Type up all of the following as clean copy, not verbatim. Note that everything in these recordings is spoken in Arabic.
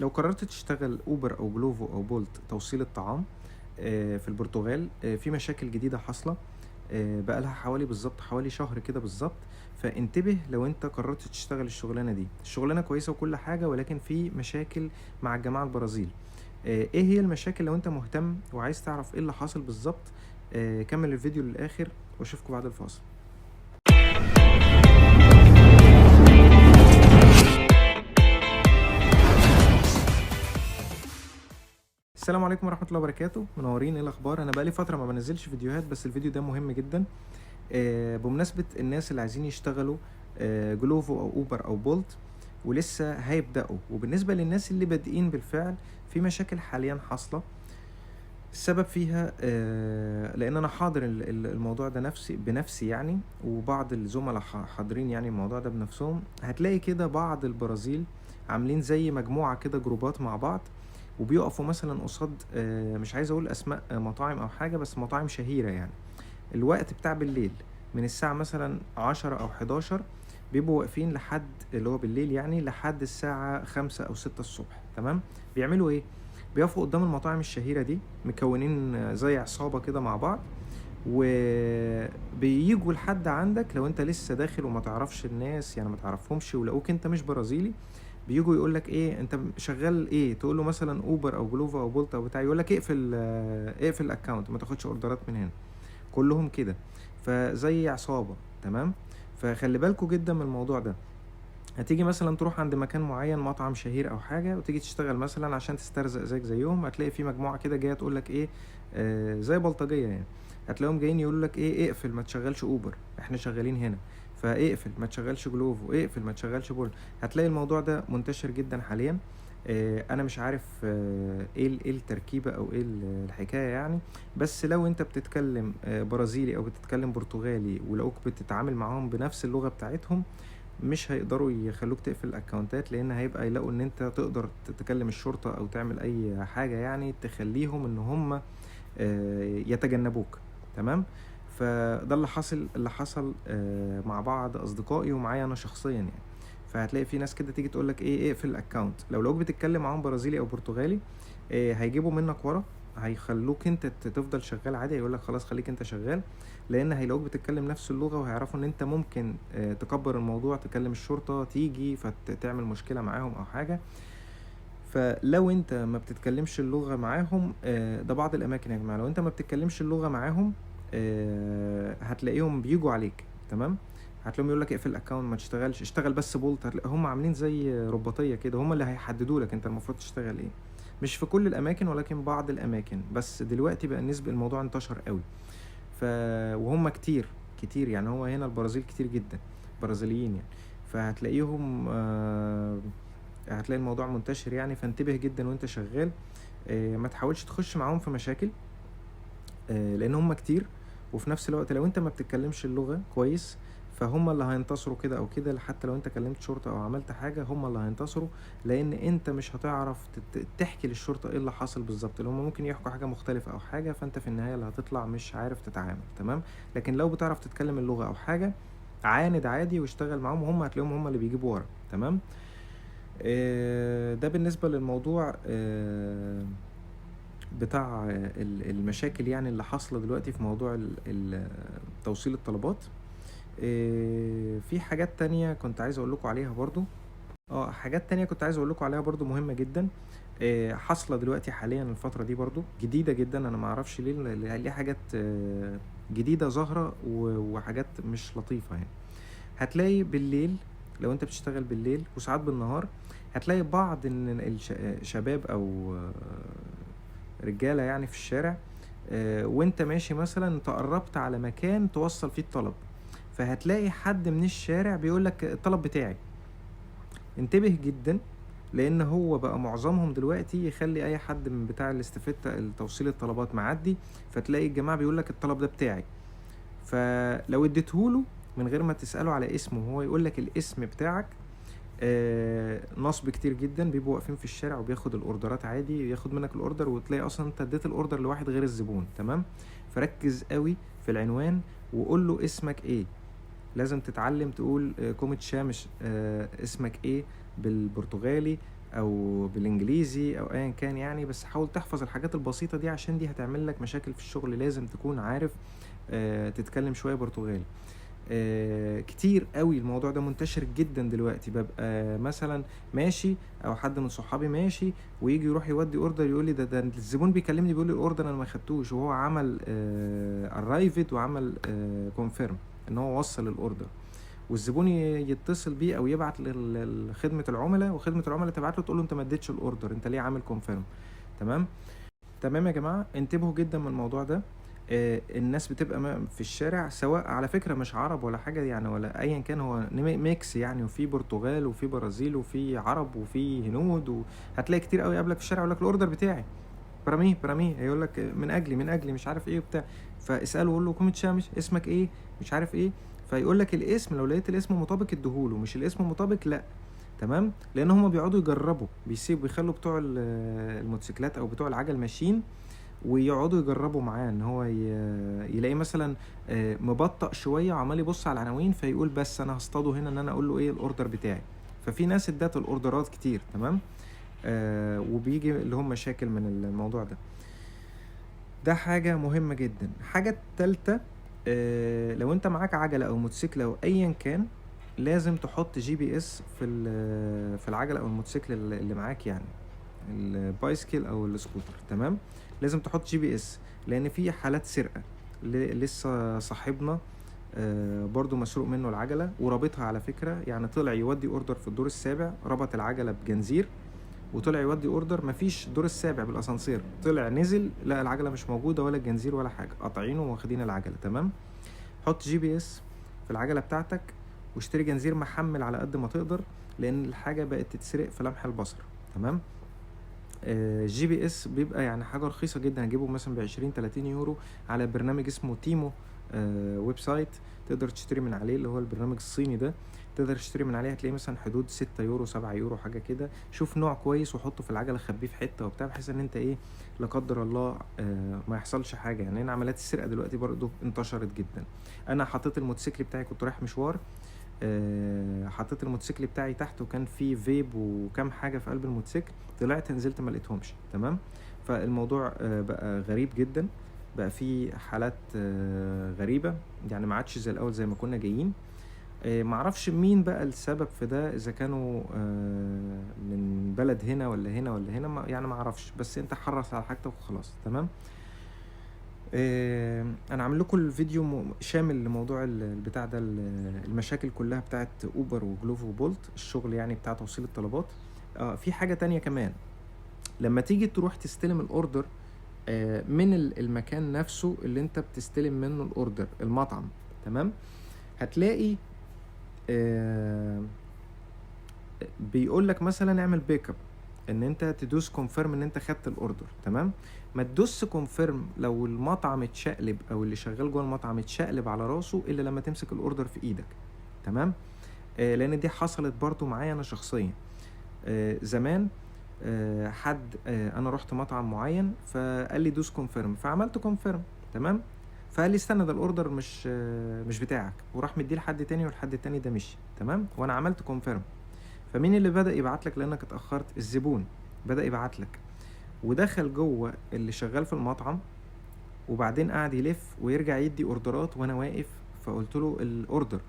لو قررت تشتغل اوبر او جلوفو او بولت توصيل الطعام في البرتغال، في مشاكل جديدة حاصلة بقالها حوالي شهر كده بالظبط. فانتبه لو انت قررت تشتغل الشغلانة دي، الشغلانة كويسة وكل حاجة، ولكن في مشاكل مع الجماعة البرازيل. ايه هي المشاكل؟ لو انت مهتم وعايز تعرف ايه اللي حاصل بالظبط، كمل الفيديو للآخر واشوفكم بعد الفاصل. السلام عليكم ورحمة الله وبركاته، منورين. ايه الاخبار؟ انا بقالي فترة ما بنزلش فيديوهات، بس الفيديو ده مهم جدا بمناسبة الناس اللي عايزين يشتغلوا جلوفو او اوبر او بولت ولسه هيبدأوا. وبالنسبة للناس اللي بادئين بالفعل، في مشاكل حاليا حاصلة. السبب فيها لان انا حاضر الموضوع ده بنفسي يعني، وبعض الزملاء حاضرين يعني الموضوع ده بنفسهم. هتلاقي كده بعض البرازيل عاملين زي مجموعة كده، جروبات مع بعض، وبيقفوا مثلا قصاد مش عايز اقول اسماء مطاعم او حاجة، بس مطاعم شهيرة يعني. الوقت بتاع بالليل من الساعة مثلا 10 أو 11 بيبقوا واقفين لحد اللي هو بالليل يعني لحد الساعة 5 أو 6 الصبح. تمام؟ بيعملوا إيه؟ بيقفوا قدام المطاعم الشهيرة دي، مكونين زي عصابة كده مع بعض، وبييجوا لحد عندك لو انت لسه داخل وما تعرفش الناس يعني، ما تعرفهمش، ولقوك انت مش برازيلي، بيجوا يقول لك ايه انت شغال ايه، تقول له مثلا اوبر او جلوفا او بولت او بتاع، يقول لك اقفل الاكونت، ما تاخدش اوردرات من هنا. كلهم كده، فزي عصابة. تمام؟ فخلي بالكوا جدا من الموضوع ده. هتيجي مثلا تروح عند مكان معين، مطعم شهير او حاجة، وتيجي تشتغل مثلا عشان تسترزق زيهم، هتلاقي في مجموعة كده جاية تقول لك ايه، زي بلطجية يعني. هتلاقيهم جايين يقول لك ايه، اقفل ما تشغلش اوبر، احنا شغالين هنا. فاقفل ما تشغلش جلوفو، اقفل ما تشغلش بول. هتلاقي الموضوع ده منتشر جدا حاليا. انا مش عارف ايه التركيبة او ايه الحكاية يعني. بس لو انت بتتكلم برازيلي او بتتكلم برتغالي، ولقوك بتتعامل معاهم بنفس اللغة بتاعتهم، مش هيقدروا يخلوك تقفل الاكونتات، لان هيبقى يلاقوا ان انت تقدر تكلم الشرطة او تعمل اي حاجة يعني تخليهم ان هم يتجنبوك. تمام؟ فده اللي حصل مع بعض اصدقائي ومعايا انا شخصيا يعني. فهتلاقي في ناس كده تيجي تقول لك ايه، اقفل الاكونت. لو لقوك بتتكلم معاهم برازيلي او برتغالي، هيجيبوا منك ورا، هيخلوك انت تفضل شغال عادي. يقول لك خلاص خليك انت شغال، لان هيلاقوك بتتكلم نفس اللغة، وهيعرفوا ان انت ممكن تكبر الموضوع، تكلم الشرطة تيجي فتعمل مشكلة معاهم او حاجة. فلو انت ما بتتكلمش اللغة معاهم، ده بعض الاماكن يا جماعة، لو انت ما بتتكلمش اللغة معاهم هتلاقيهم بيجوا عليك. تمام؟ هتلاقيهم يقول لك اقفل الاكونت، ما تشتغلش، اشتغل بس بولت. هتلاقي هم عاملين زي رباطية كده، هم اللي هيحددوا لك انت المفروض تشتغل ايه. مش في كل الاماكن، ولكن بعض الاماكن. بس دلوقتي بقى نسبة الموضوع انتشر قوي. ف وهم كتير يعني، هو هنا البرازيل كتير جدا برازيليين يعني. فهتلاقيهم هتلاقي الموضوع منتشر يعني. فانتبه جدا وانت شغال، ما تحاولش تخش معاهم في مشاكل، لان هم كتير. وفي نفس الوقت لو انت ما بتتكلمش اللغة كويس، فهم اللي هينتصروا كده او كده. حتى لو انت كلمت شرطة او عملت حاجة، هم اللي هينتصروا، لان انت مش هتعرف تحكي للشرطة ايه اللي حصل بالظبط. اللي هم ممكن يحكوا حاجة مختلفة او حاجة، فانت في النهاية اللي هتطلع مش عارف تتعامل. تمام؟ لكن لو بتعرف تتكلم اللغة او حاجة، عاند عادي واشتغل معاهم، وهم هتلاقيهم هم اللي بيجيبوا ورا. تمام؟ ده بالنسبة للموضوع بتاع المشاكل يعني اللي حاصلة دلوقتي في موضوع توصيل الطلبات. في حاجات تانية كنت عايز اقول لكم عليها برضو. حاجات تانية كنت عايز اقول لكم عليها برضو مهمة جدا، حاصلة دلوقتي حاليا الفترة دي برضو، جديدة جدا. انا ما اعرفش ليه حاجات جديدة ظاهرة، وحاجات مش لطيفة يعني. هتلاقي بالليل، لو انت بتشتغل بالليل وساعات بالنهار، هتلاقي بعض الشباب او رجالة يعني في الشارع، وانت ماشي مثلا، انت قربت على مكان توصل فيه الطلب، فهتلاقي حد من الشارع بيقولك الطلب بتاعي. انتبه جدا، لان هو بقى معظمهم دلوقتي يخلي اي حد من بتاع الاستفادة التوصيل الطلبات معدي، فتلاقي الجماعة بيقولك الطلب ده بتاعي. فلو اديتهوله من غير ما تسأله على اسمه، هو يقولك الاسم بتاعك، نصب كتير جدا. بيبقوا واقفين في الشارع وبياخد الاوردرات عادي، ياخد منك الاوردر، وتلاقي اصلا انت اديت الاوردر لواحد غير الزبون. تمام؟ فركز قوي في العنوان، وقول له اسمك ايه. لازم تتعلم تقول كوميت شامش، اسمك ايه بالبرتغالي، او بالانجليزي او ايا كان يعني، بس حاول تحفظ الحاجات البسيطة دي عشان دي هتعمل لك مشاكل في الشغل. لازم تكون عارف تتكلم شوية برتغالي. كتير قوي الموضوع ده منتشر جدا دلوقتي. ببقى مثلا ماشي او حد من صحابي ماشي ويجي يروح يودي اوردر، يقول لي ده الزبون بيكلمني بيقول لي الاوردر انا ما خدتوش، وهو عمل ارايفد وعمل كونفيرم ان هو وصل الاوردر، والزبون يتصل بيه او يبعت لخدمه العملاء، وخدمه العملاء تبعت له تقول له انت ما اديتش الاوردر، انت ليه عامل كونفيرم. تمام. تمام يا جماعة، انتبهوا جدا من الموضوع ده. الناس بتبقى في الشارع، سواء على فكرة مش عرب ولا حاجة يعني ولا ايا كان، هو ميكس يعني، وفي برتغال وفي برازيل وفي عرب وفي هنود، وهتلاقي كتير قوي قبلك في الشارع يقول لك الاوردر بتاعي براميه، هيقول لك من اجلي مش عارف ايه وبتاع. فاساله قول له كوميت شامش اسمك ايه مش عارف ايه، فيقول لك الاسم، لو لقيت الاسم مطابق اديهوله، مش الاسم مطابق لا. تمام. لان هم بيقعدوا يجربوا، بيخلوا بتوع الموتوسيكلات او بتوع العجل ماشيين ويقعدوا يجربوا معاه ان هو يلاقي مثلا مبطأ شويه وعمال يبص على العناوين، فيقول بس انا هصطاده هنا ان انا اقول له ايه الاوردر بتاعي. ففي ناس ادت الاوردرات كتير. تمام. وبيجي اللي هم مشاكل من الموضوع ده. ده حاجة مهمة جدا. حاجة التالتة، لو انت معاك عجلة او موتوسيكل او ايا كان، لازم تحط GPS في العجلة او الموتوسيكل اللي معاك يعني، البايسكل او السكوتر. تمام. لازم تحط GPS، لان في حالات سرقة. لسه صاحبنا برضو مسروق منه العجلة ورابطها على فكرة، يعني طلع يودي اوردر في الدور السابع، ربط العجلة بجنزير وطلع يودي اوردر، مفيش دور السابع بالاسانسير، طلع نزل لا العجله مش موجوده ولا الجنزير ولا حاجه، قاطعينه واخدين العجله. تمام. حط GPS في العجله بتاعتك، واشتري جنزير محمل على قد ما تقدر، لان الحاجه بقت تتسرق في لمح البصر. تمام. GPS بيبقى يعني حاجه رخيصه جدا، هجيبه مثلا ب20-30 يورو على برنامج اسمه تيمو، ويب سايت تقدر تشتري من عليه، اللي هو البرنامج الصيني ده، تقدر تشتري من عليه، هتلاقيه مثلا حدود 6 يورو 7 يورو حاجه كده. شوف نوع كويس وحطه في العجله، خبيه في حته وبتاع، بحيث ان انت ايه لا قدر الله ما يحصلش حاجه يعني. هنا عمليات السرقه دلوقتي برضو انتشرت جدا. انا حطيت الموتوسيكل بتاعي، كنت رايح مشوار، حطيت الموتوسيكل بتاعي تحت، وكان في فيب وكم حاجه في قلب الموتوسيكل، طلعت نزلت ما لقيتهمش. تمام. فالموضوع بقى غريب جدا، بقى في حالات غريبه يعني، ما عادش زي الاول زي ما كنا جايين. معرفش مين بقى السبب في ده، اذا كانوا من بلد هنا ولا هنا ولا هنا، يعني معرفش، بس انت حرص على حاجتك وخلاص. تمام. انا عامل لكم الفيديو شامل لموضوع البتاع ده، المشاكل كلها بتاعت اوبر وجلوفو وبولت، الشغل يعني بتاع توصيل الطلبات. في حاجة تانية كمان، لما تيجي تروح تستلم الاوردر من المكان نفسه اللي انت بتستلم منه الاوردر، المطعم. تمام. هتلاقي بيقول لك مثلا اعمل بيك اب، ان انت تدوس كونفيرم ان انت خدت الاوردر. تمام. ما تدوس كونفيرم لو المطعم اتشقلب او اللي شغال جوه المطعم اتشقلب على راسه، الا لما تمسك الاوردر في ايدك. تمام. لان دي حصلت برضو معايا انا شخصيا. زمان حد انا رحت مطعم معين فقال لي دوس كونفيرم، فعملت كونفيرم. تمام. فقال لي استنى ده الاوردر مش بتاعك، وراح مديه لحد تاني، والحد التاني ده مشي. تمام. وانا عملت كونفيرم. فمين اللي بدأ يبعت لك لانك اتأخرت؟ الزبون بدأ يبعت لك، ودخل جوه اللي شغال في المطعم، وبعدين قعد يلف ويرجع يدي اوردرات وانا واقف. فقلت له الاوردر،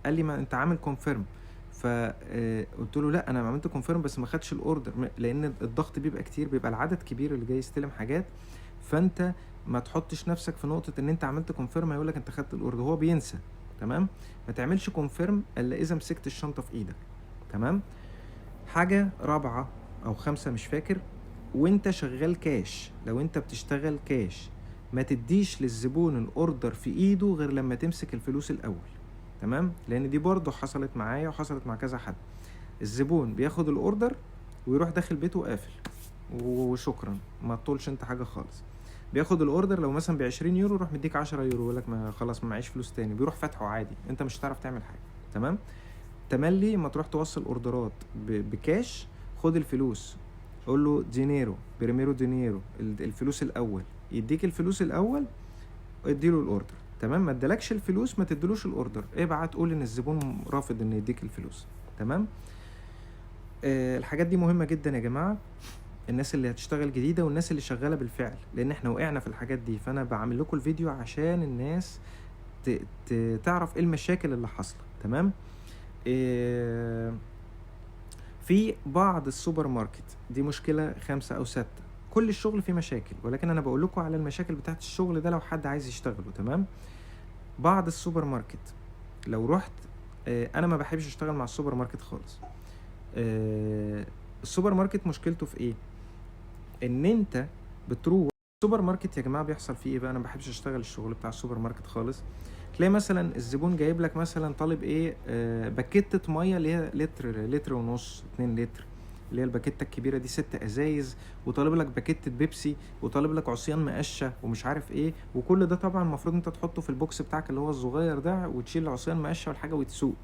قال لي ما انت عامل كونفيرم. فقلت له لا انا عملت كونفيرم بس ما خدش الاوردر، لان الضغط بيبقى كتير، بيبقى العدد كبير اللي جاي يستلم حاجات، فانت ما تحطش نفسك في نقطة ان انت عملت كونفيرم هيقول لك انت خدت الاوردر، هو بينسى. تمام. ما تعملش كونفيرم الا اذا مسكت الشنطة في ايدك. تمام. حاجة رابعة او 5 مش فاكر، وانت شغال كاش، لو انت بتشتغل كاش ما تديش للزبون الاوردر في ايده غير لما تمسك الفلوس الاول. تمام. لان دي برضو حصلت معايا وحصلت مع كذا حد، الزبون بياخد الاوردر ويروح داخل بيته وقافل وشكرا، ما تطولش انت حاجة خالص. بياخد الاوردر لو مثلا ب20 يورو، يروح مديك 10 يورو، يقول لك ما خلاص ما معيش فلوس تاني، بيروح فاتحه عادي، انت مش هتعرف تعمل حاجة. تمام. تملي ما تروح توصل اوردرات بكاش، خد الفلوس، قول له دينيرو بريميرو دينيرو، الفلوس الاول، يديك الفلوس الاول اديله الاوردر. تمام. ما ادالكش الفلوس ما تديلوش الاوردر، ابعت قول ان الزبون رافض ان يديك الفلوس. تمام. الحاجات دي مهمة جدا يا جماعة، الناس اللي هتشتغل جديدة والناس اللي شغالة بالفعل، لان احنا وقعنا في الحاجات دي، فانا بعمل لكم الفيديو عشان الناس تعرف ايه المشاكل اللي حاصلة. تمام. آه، في بعض السوبر ماركت دي مشكلة 5 أو 6. كل الشغل فيه مشاكل، ولكن أنا بقول لكم على المشاكل بتاعت الشغل ده لو حد عايز يشتغله. تمام. بعض السوبر ماركت لو رحت، أنا ما بحبش أشتغل مع السوبر ماركت خالص. السوبر ماركت مشكلته في إيه؟ إن أنت بتروح السوبر ماركت يا جماعة بيحصل فيه إيه بقى؟ أنا ما بحبش أشتغل الشغل بتاع السوبر ماركت خالص. تلاقي مثلا الزبون جايب لك مثلا طالب ايه، باكيتة ميه اللي هي لتر ونص 2 لتر، اللي هي الباكيتة الكبيرة دي 6 ازايز، وطالب لك باكيتة بيبسي، وطالب لك عصيان مقشة ومش عارف ايه، وكل ده طبعا المفروض انت تحطه في البوكس بتاعك اللي هو الصغير ده، وتشيل العصيان مقشة والحاجة وتسوق.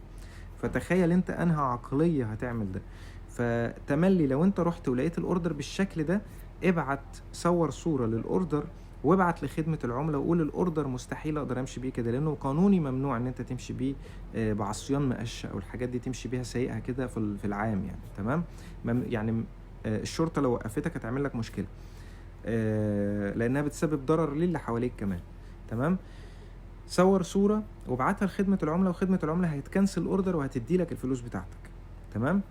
فتخيل انت انهى عقلية هتعمل ده. فتملي لو انت رحت ولقيت الاوردر بالشكل ده، ابعت صور صورة للاوردر وابعت لخدمة العملاء وقول الاوردر مستحيل اقدر امشي بيه كده، لانه قانوني ممنوع ان انت تمشي بيه بعصيان مقشة او الحاجات دي، تمشي بيها سايقها كده في العام يعني. تمام. يعني الشرطة لو وقفتك هتعمل لك مشكلة، لانها بتسبب ضرر للي حواليك كمان. تمام. صور صورة وابعتها لخدمة العملاء، وخدمة العملاء هيتكنسل الاوردر وهتدي لك الفلوس بتاعتك. تمام.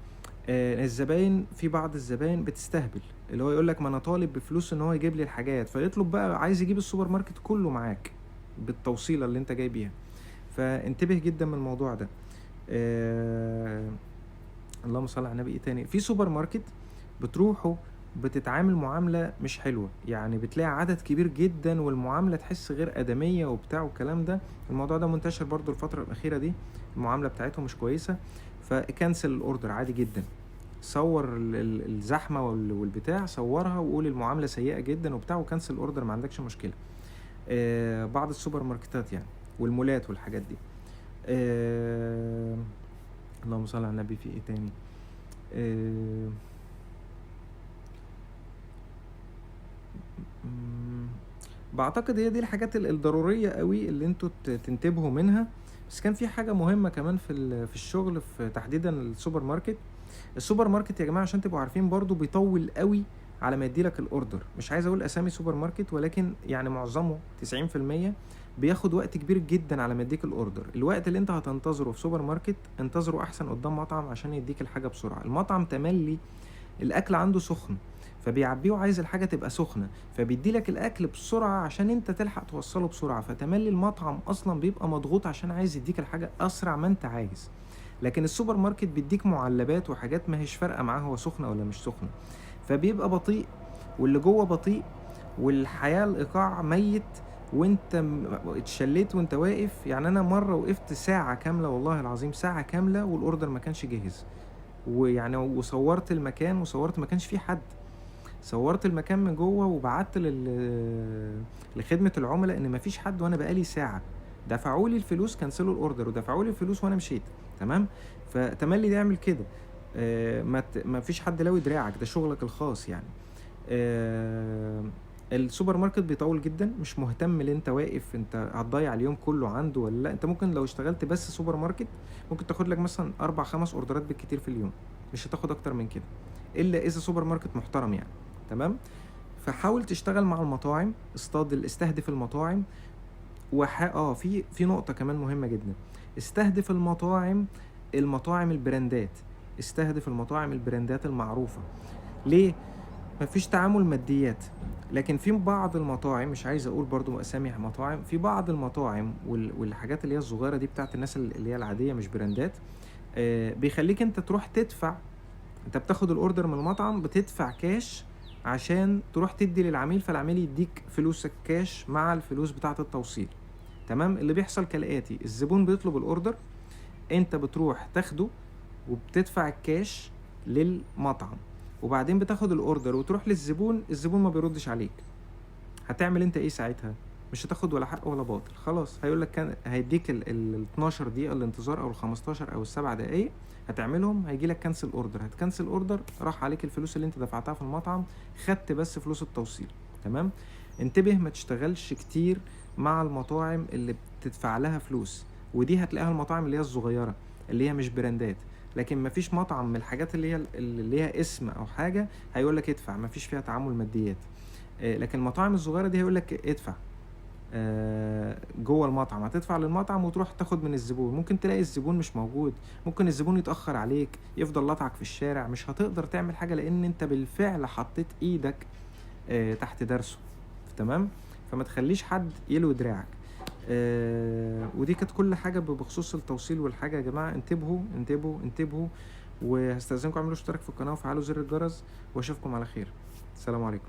الزباين، في بعض الزباين بتستهبل، اللي هو يقول لك ما انا طالب بفلوس ان هو يجيب لي الحاجات، فيطلب بقى عايز يجيب السوبر ماركت كله معاك بالتوصيله اللي انت جاي بيها. فانتبه جدا من الموضوع ده. اللهم صل على النبي. ايه تاني؟ في سوبر ماركت بتروحوا بتتعامل معاملة مش حلوة، يعني بتلاقي عدد كبير جدا والمعاملة تحس غير آدمية وبتاع والكلام ده. الموضوع ده منتشر برضو الفترة الأخيرة دي، المعاملة بتاعتهم مش كويسة. فكنسل الأوردر عادي جدا، صور الزحمة والبتاع، صورها وقول المعاملة سيئة جدا وبتاع، وكنسل الأوردر، ما عندكش مشكلة. بعض السوبر ماركتات يعني والمولات والحاجات دي. اللهم صل على النبي. في ايه تاني؟ بعتقد هي دي الحاجات الضرورية قوي اللي انتوا تنتبهوا منها. بس كان في حاجة مهمة كمان في الشغل، في تحديدا السوبر ماركت. السوبر ماركت يا جماعة عشان تبقوا عارفين برضو بيطول قوي على ما يديلك الاوردر. مش عايز اقول اسامي سوبر ماركت، ولكن يعني معظمه 90% بياخد وقت كبير جدا على ما يديك الاوردر. الوقت اللي انت هتنتظره في سوبر ماركت انتظره احسن قدام مطعم عشان يديك الحاجة بسرعة. المطعم تملي الاكل عنده سخن، فبيعبيه وعايز الحاجة تبقى سخنة، فبيدي لك الاكل بسرعة عشان انت تلحق توصله بسرعة. فتملي المطعم اصلا بيبقى مضغوط عشان عايز يديك الحاجة اسرع ما انت عايز. لكن السوبر ماركت بيديك معلبات وحاجات ما هيش فارقة معاه هو سخنة ولا مش سخنة، فبيبقى بطيء، واللي جوه بطيء، والحياة الايقاع ميت، وانت اتشليت وانت واقف. يعني انا مرة وقفت ساعة كاملة، والله العظيم ساعة كاملة والاوردر ما كانش جاهز. ويعني وصورت المكان، وصورت ما كانش فيه حد، صورت المكان من جوه وبعت لخدمة العملاء ان مفيش حد، وانا بقالي ساعة. دفعوا لي الفلوس، كنسلوا الاوردر ودفعوا لي الفلوس وانا مشيت. تمام. فتملي يعمل كده. ما فيش حد لاوي دراعك، ده شغلك الخاص يعني. السوبر ماركت بيطول جدا، مش مهتم اللي انت واقف انت هتضيع اليوم كله عنده ولا لا. انت ممكن لو اشتغلت بس سوبر ماركت ممكن تاخد لك مثلا 4-5 اوردرات بالكتير في اليوم، مش هتاخد اكتر من كده الا اذا سوبر ماركت محترم يعني. تمام. فحاول تشتغل مع المطاعم، استهدف المطاعم. في نقطة كمان مهمة جدا، استهدف المطاعم البراندات، استهدف المطاعم البراندات المعروفة. ليه؟ مفيش تعامل ماديات. لكن في بعض المطاعم، مش عايز اقول برضو اسامي مطاعم، في بعض المطاعم والحاجات اللي هي الصغيرة دي بتاعت الناس اللي هي العادية مش براندات، بيخليك انت تروح تدفع. انت بتاخد الاوردر من المطعم بتدفع كاش عشان تروح تدي للعميل، فالعميل يديك فلوسك كاش مع الفلوس بتاعة التوصيل. تمام. اللي بيحصل كالآتي، الزبون بيطلب الاوردر، انت بتروح تاخده وبتدفع الكاش للمطعم، وبعدين بتاخد الاوردر وتروح للزبون، الزبون ما بيردش عليك. هتعمل انت ايه ساعتها؟ مش هتاخد ولا حق ولا باطل، خلاص. هيقولك كان هيديك ال 12 دقيقة الانتظار او ال 15 او ال7 دقايق، هتعملهم، هيجيلك كنسل اوردر، هتكنسل اوردر، راح عليك الفلوس اللي انت دفعتها في المطعم، خدت بس فلوس التوصيل. تمام. انتبه ما تشتغلش كتير مع المطاعم اللي بتدفع لها فلوس، ودي هتلاقيها المطاعم اللي هي الصغيرة اللي هي مش براندات. لكن مفيش مطعم من الحاجات اللي ليها اسم او حاجه هيقول لك ادفع، مفيش فيها تعامل ماديات. لكن المطاعم الصغيره دي هيقول لك ادفع. جوه المطعم هتدفع للمطعم وتروح تاخد من الزبون، ممكن تلاقي الزبون مش موجود، ممكن الزبون يتأخر عليك، يفضل لطعك في الشارع، مش هتقدر تعمل حاجة لان انت بالفعل حطيت ايدك تحت درسه. تمام. فما تخليش حد يلوي دراعك. ودي كانت كل حاجة بخصوص التوصيل والحاجة. يا جماعة انتبهوا انتبهوا انتبهوا، وهستأذنكم اعملوا اشتراك في القناة وفعلوا زر الجرس، واشوفكم على خير. السلام عليكم.